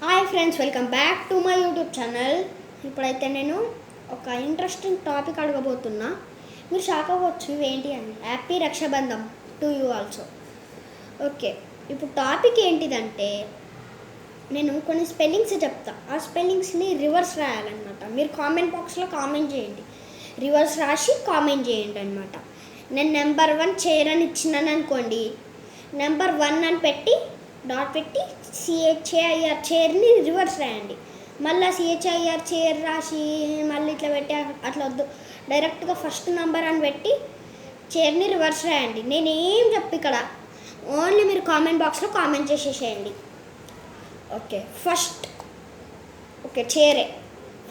Hi friends, welcome back to my YouTube channel. ఇప్పుడైతే నేను ఒక ఇంట్రెస్టింగ్ టాపిక్ అడగబోతున్నా. మీరు షాక్ అవ్వచ్చు ఏంటి అని. హ్యాపీ రక్షాబంధం టు యూ ఆల్సో. ఓకే, ఇప్పుడు టాపిక్ ఏంటిదంటే నేను కొన్ని స్పెల్లింగ్స్ చెప్తా. ఆ స్పెల్లింగ్స్ని రివర్స్ రాయాలన్నమాట. మీరు కామెంట్ బాక్స్లో కామెంట్ చేయండి, రివర్స్ రాసి కామెంట్ చేయండి అనమాట. నేను నెంబర్ 1 చైర్ అని ఇచ్చినాను అనుకోండి, నెంబర్ 1 అని పెట్టి డాట్ పెట్టి సిహెచ్ఏఐఆర్ చైర్ని రివర్స్ రాయండి. మళ్ళీ సిహెచ్ఐఆర్ చైర్ రాసి మళ్ళీ ఇట్లా పెట్టి అట్లా వద్దు. డైరెక్ట్గా ఫస్ట్ నెంబర్ అని పెట్టి చైర్ని రివర్స్ రాయండి. నేనేం చెప్పి ఇక్కడ ఓన్లీ మీరు కామెంట్ బాక్స్లో కామెంట్ చేసేసేయండి. ఓకే, ఫస్ట్ ఓకే చైరే.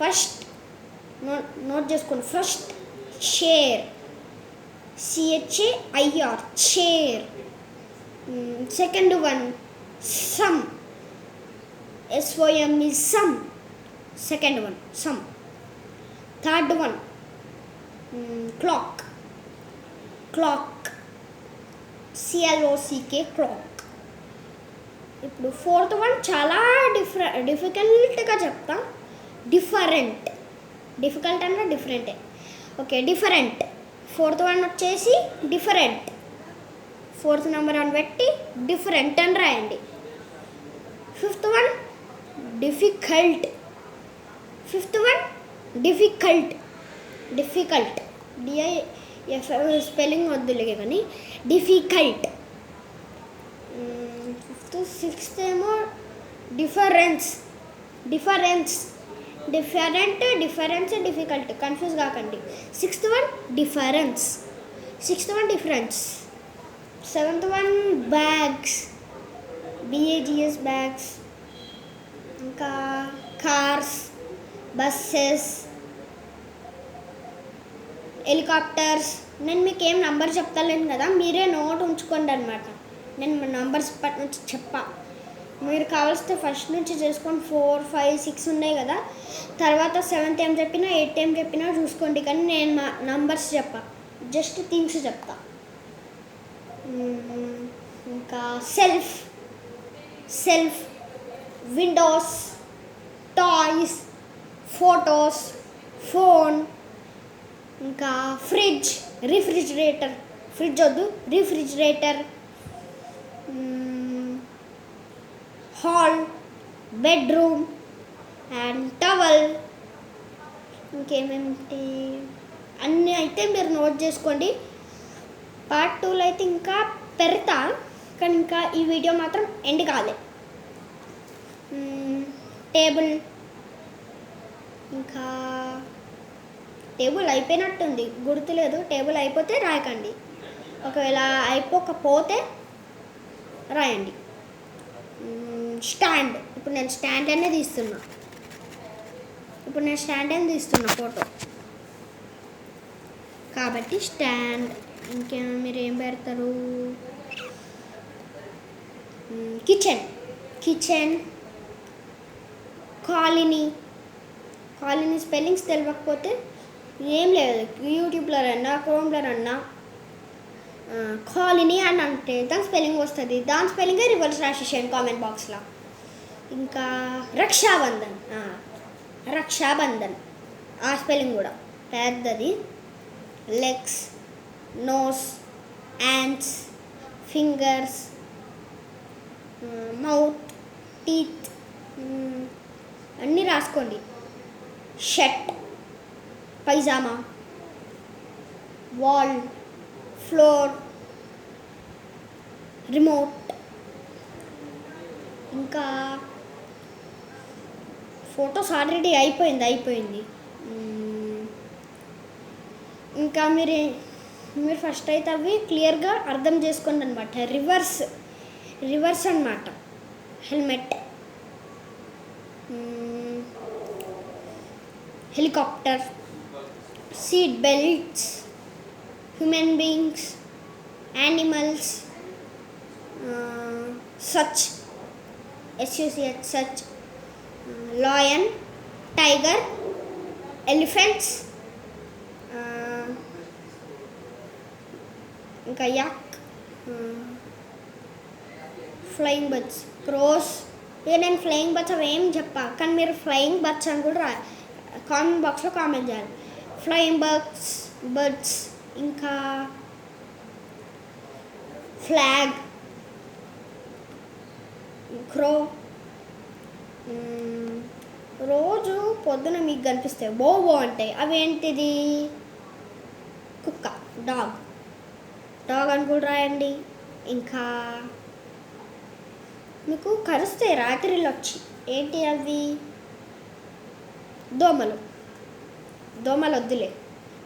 ఫస్ట్ నోట్ చేసుకోండి. First chair, C H A I R chair. Second one some, SOM is sum. Second one sum. Third one clock, clock, CLOCK clock. ఇప్పుడు ఫోర్త్ వన్ చాలా డిఫికల్ట్గా చెప్తా. డిఫరెంట్, డిఫికల్ట్ అంటే డిఫరెంటే. Okay, different. ఫోర్త్ వన్ వచ్చేసి different. Fourth number అని పెట్టి డిఫరెంట్ అని రాయండి. Fifth one difficult. Fifth one difficult, difficult DIF spelling వద్దులే కానీ డిఫికల్ట్. సిక్స్త్ ఏమో difference. Difference, different, difference, difficult confuse కాకండి. Sixth one difference. Sixth one difference. Seventh one bags, BAGS bags. ఇంకా cars, buses, helicopters. నేను మీకు ఏం number చెప్తలేను కదా, మీరే నోట్ ఉంచుకోండి అనమాట. నేను నంబర్స్ ఇప్పటి నుంచి చెప్పా, మీరు కావాల్సితే ఫస్ట్ నుంచి చేసుకొని 4, 5, 6 ఉన్నాయి కదా. తర్వాత 7th ఏం చెప్పినా 8th ఏం చెప్పినా చూసుకోండి. కానీ నేను మా నంబర్స్ చెప్పా, జస్ట్ థింగ్స్ చెప్తా. ఇంకా shelf, shelf, windows, toys, photos, phone. ఇంకా ఫ్రిడ్జ్, రిఫ్రిజిరేటర్. ఫ్రిడ్జ్ వద్దు, refrigerator. Hall, bedroom and towel. ఇంకేమేంటి అన్నీ అయితే మీరు నోట్ చేసుకోండి. పార్ట్ 2లో అయితే ఇంకా పెడతా, కానీ ఇంకా ఈ వీడియో మాత్రం ఎండ్ కాలే. టేబుల్, ఇంకా టేబుల్ అయిపోయినట్టుంది, గుర్తులేదు. టేబుల్ అయిపోతే రాయకండి, ఒకవేళ అయిపోకపోతే రాయండి. స్టాండ్. ఇప్పుడు నేను స్టాండ్ అనే తీస్తున్నా. ఫోటో కాబట్టి స్టాండ్. ఇంకేమో మీరు ఏం పెడతారు? Kitchen, kitchen. Colony, colony spellings తెలియకపోతే ఏం లేదు, యూట్యూబ్లో అన్నా క్రోమ్లో అన్నా కాలనీ అని అంటే దాని స్పెల్లింగ్ వస్తుంది. దాని స్పెల్లింగే రివర్స్ రాసేసాను కామెంట్ బాక్స్లో. ఇంకా రక్షాబంధన్, రక్షాబంధన్ ఆ స్పెల్లింగ్ కూడా పెద్దది. Legs, nose, hands, fingers, mouth, teeth అన్నీ రాసుకోండి. Shirt, pyjama, wall, floor, remote. ఇంకా ఫొటోస్ ఆల్రెడీ అయిపోయింది. ఇంకా మీరు ఫస్ట్ అయితే అవి క్లియర్గా అర్థం చేసుకోండి అనమాట. రివర్స్ అనమాట. Helmet, helicopter, seat belts, human beings, animals, such, SUCH such, lion, tiger, elephants. ఇంకా యాక్, ఫ్లయింగ్ బర్డ్స్, క్రోస్, ఇక నేను ఫ్లయింగ్ బర్డ్స్ అవి ఏం చెప్పా, కానీ మీరు ఫ్లయింగ్ బర్డ్స్ అని కూడా కామెంట్ బాక్స్లో కామెంట్ చేయాలి. ఫ్లయింగ్ బర్డ్స్ ఇంకా ఫ్లాగ్, క్రో. రోజు పొద్దున మీకు కనిపిస్తాయి బో అంటాయి, అవి ఏంటిది? కుక్క, డాగ్ అని కూడా రాయండి. ఇంకా మీకు కరుస్తాయి రాత్రిలో వచ్చి, ఏంటి అవి? దోమలు వద్దులే,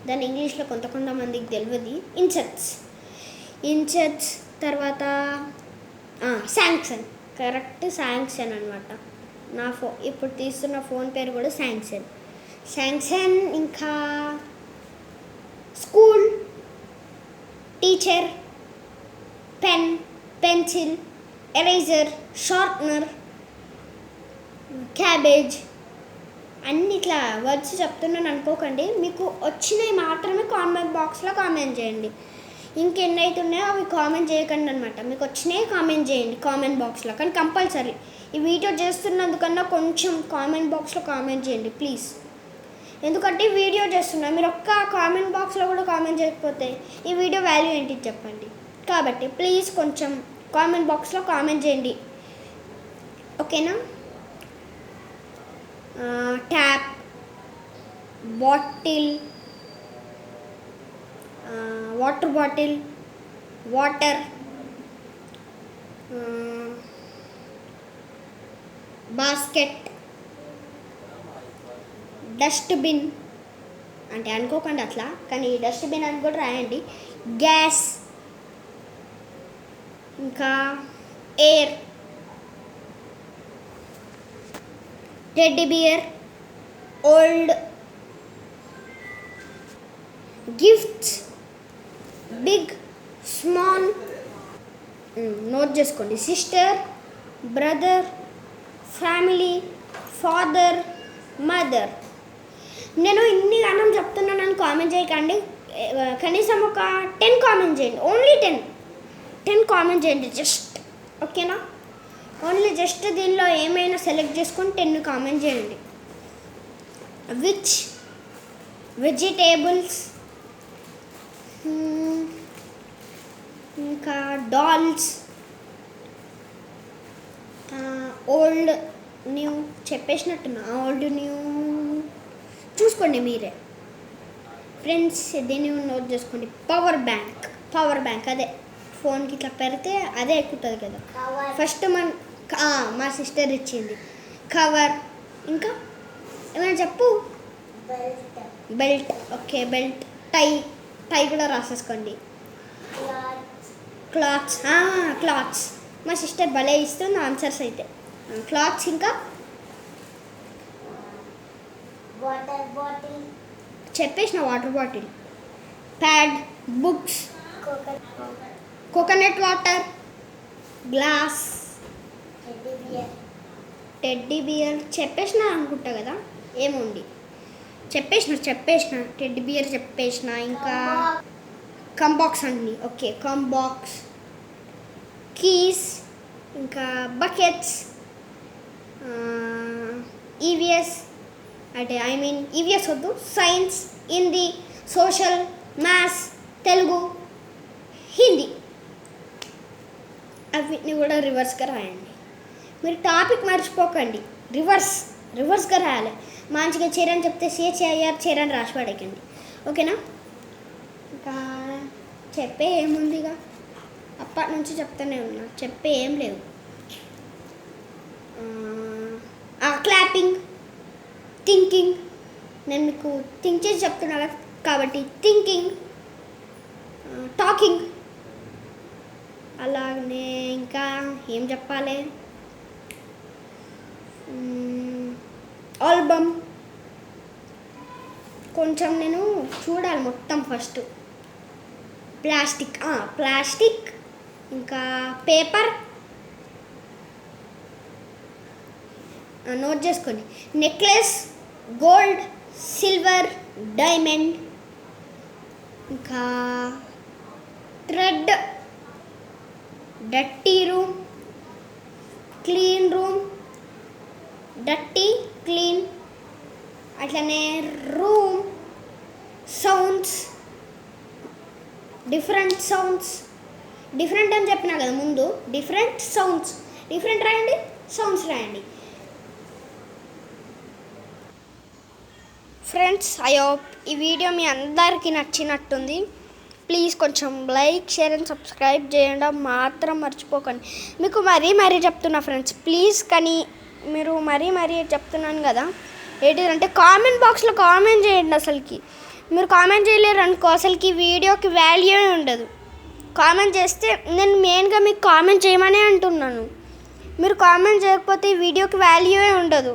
దాని ఇంగ్లీష్లో కొంతమందికి తెలియదు. ఇన్సెక్ట్స్. తర్వాత శాంక్సన్, కరెక్ట్ శాంక్సన్ అనమాట. ఇప్పుడు తీస్తున్న ఫోన్ పేరు కూడా శాంక్సన్. ఇంకా school, teacher, pen, pencil, eraser, sharpener, cabbage. అన్ని ఇట్లా వర్డ్స్ చెప్తున్నాను అనుకోకండి, మీకు వచ్చినవి మాత్రమే కామెంట్ బాక్స్లో కామెంట్ చేయండి. ఇంకెన్ని అవుతున్నాయో అవి కామెంట్ చేయకండి అనమాట. మీకు వచ్చినాయి కామెంట్ చేయండి కామెంట్ బాక్స్లో, కానీ కంపల్సరీ ఈ వీడియో చేస్తున్నందుకన్నా కొంచెం కామెంట్ బాక్స్లో కామెంట్ చేయండి ప్లీజ్. ఎందుకంటే వీడియో చేస్తున్నా, మీరు ఒక్క కామెంట్ బాక్స్లో కూడా కామెంట్ చేయకపోతే ఈ వీడియో వాల్యూ ఏంటి చెప్పండి. కాబట్టి ప్లీజ్ కొంచెం కామెంట్ బాక్స్లో కామెంట్ చేయండి, ఓకేనా? Tap, water bottle, water, basket, dustbin అంటే అనుకోకండి అట్లా, కానీ డస్ట్బిన్ అని కూడా రాయండి. గ్యాస్, ఇంకా air, teddy bear, old, gifts, big, small. Note చేసుకోండి. Sister, brother, family, father, mother. నేను ఇన్ని గానం చెప్తున్నానని కామెంట్ చేయకండి, కనీసం ఒక 10 కామెంట్ చేయండి. ఓన్లీ 10 కామెంట్ చేయండి జస్ట్, ఓకేనా? ఓన్లీ జస్ట్ దీనిలో ఏమైనా సెలెక్ట్ చేసుకొని 10 కామెంట్ చేయండి. విచ్, వెజిటేబుల్స్, ఇంకా డాల్స్, ఓల్డ్, న్యూ చెప్పేసినట్టున్నా. ఓల్డ్, న్యూ చూసుకోండి మీరే ఫ్రెండ్స్, దీన్ని నోట్ చేసుకోండి. పవర్ బ్యాంక్ అదే ఫోన్కి ఇట్లా పెడితే అదే ఎక్కుతుంది కదా. ఫస్ట్ మా సిస్టర్ ఇచ్చింది కవర్. ఇంకా ఏమైనా చెప్పు. Belt, belt. టై కూడా రాసేసుకోండి. క్లాత్స్. మా సిస్టర్ భలే ఇస్తుంది ఆన్సర్స్ అయితే. క్లాత్స్, ఇంకా వాటర్ బాటిల్ చెప్పేసిన. Water bottle, pad, books, coconut water, glass, teddy bear చెప్పేసిన అనుకుంటా కదా. ఏముంది చెప్పేసిన టెడ్డీ బియర్ చెప్పేసిన. ఇంకా కంబాక్స్ అండి. ఓకే, కంబాక్స్, కీస్, ఇంకా బకెట్స్, ఈవీఎస్ అంటే ఈవీఎస్ వద్దు, science, Hindi, social, maths, Telugu, Hindi. అవిటిని కూడా రివర్స్గా రాయండి. మీరు టాపిక్ మర్చిపోకండి, రివర్స్గా రాయాలి. మంచిగా చరణ్ చెప్తే CHIR చరణ్ రాసి పడకండి, ఓకేనా? ఇంకా చెప్పే ఏముందిగా, అప్పటి నుంచి చెప్తానే ఉన్నా, చెప్పే ఏం లేవు. Clapping, thinking. నేను మీకు థింక్ చేసి చెప్తున్నా కాబట్టి థింకింగ్, టాకింగ్. అలాగనే ఇంకా ఏం చెప్పాలి, ఆల్బమ్. కొంచెం నేను చూడాలి మొత్తం ఫస్ట్. ప్లాస్టిక్, ఇంకా పేపర్. నోట్ చేసుకోండి. నెక్లెస్, గోల్డ్, సిల్వర్, డైమండ్, ఇంకా thread, dirty room, clean room, dirty, clean, అట్లనే room, sounds, different sounds. Different అని చెప్పినా కదా ముందు, డిఫరెంట్ సౌండ్స్. డిఫరెంట్ రాయండి, సౌండ్స్ రాయండి. ఫ్రెండ్స్, ఐ హోప్ ఈ వీడియో మీ అందరికీ నచ్చినట్టుంది. ప్లీజ్ కొంచెం లైక్, షేర్ అండ్ సబ్స్క్రైబ్ చేయడం మాత్రం మర్చిపోకండి. మీకు మరీ చెప్తున్నా ఫ్రెండ్స్, ప్లీజ్. కానీ మీరు మరీ చెప్తున్నాను కదా, ఏంటిదంటే కామెంట్ బాక్స్లో కామెంట్ చేయండి. అసలుకి మీరు కామెంట్ చేయలేరు అనుకో, అసలుకి వీడియోకి వాల్యూ ఉండదు. కామెంట్ చేస్తే నేను మెయిన్గా మీకు కామెంట్ చేయమనే అంటున్నాను. మీరు కామెంట్ చేయకపోతే ఈ వీడియోకి వాల్యూ ఉండదు.